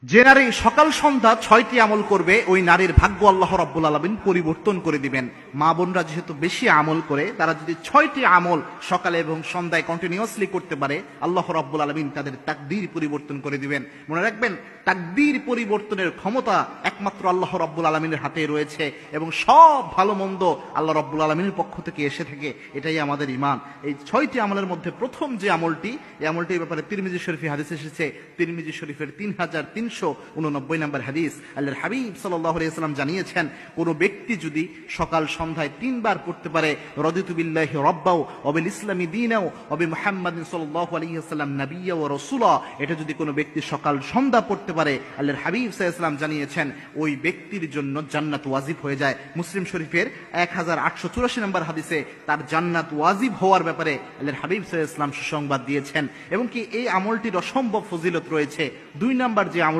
যে নারী সকাল সন্ধ্যা 6টি আমল করবে ওই নারীর ভাগ্য আল্লাহ রাব্বুল আলামিন পরিবর্তন করে দিবেন। মা বোনরা যেহেতু বেশি আমল করে, তারা যদি 6টি আমল সকালে এবং সন্ধ্যায় কন্টিনিউয়াসলি করতে পারে, আল্লাহ রাব্বুল আলামিন তাদের তাকদীর পরিবর্তন করে দিবেন। মনে রাখবেন, তাকদীর পরিবর্তনের ক্ষমতা একমাত্র আল্লাহ রাব্বুল আলামিনের হাতে রয়েছে এবং সব ভালো মন্দ আল্লাহ রাব্বুল আলামিনের পক্ষ থেকে এসে থাকে। এটাই আমাদের ঈমান। এই 6টি আমলের মধ্যে প্রথম যে আমলটি, এই আমলটির ব্যাপারে তিরমিজি শরীফে হাদিস এসেছে। তিরমিজি শরীফের 3389 নম্বর হাদিস, আল্লাহর হাবিব সাল্লাল্লাহু আলাইহি ওয়াসাল্লাম জানিয়েছেন, কোন ব্যক্তি যদি সকাল সন্ধ্যায় 3 বার পড়তে পারে, রাদিতু বিল্লাহি রাব্বাও ওয়া বিল ইসলামি দীনাও ওয়া বিমুহাম্মাদিন সাল্লাল্লাহু আলাইহি ওয়াসাল্লাম নাবিয়্যা ওয়া রাসূলা, এটা যদি কোনো ব্যক্তি সকাল সন্ধ্যা পড়তে পারে, আল্লাহর হাবিব সাল্লাল্লাহু আলাইহি ওয়াসাল্লাম জানিয়েছেন ওই ব্যক্তির জন্য জান্নাত ওয়াজিব হয়ে যায়। মুসলিম শরীফের 1884 নম্বর হাদিসে তার জান্নাত ওয়াজিব হওয়ার ব্যাপারে আল্লাহর হাবিব সাল্লাল্লাহু আলাইহি ওয়াসাল্লাম সুসংবাদ দিয়েছেন। এবং কি এই আমলটির অসম্ভব ফজিলত রয়েছে। 2 নাম্বার যে আমল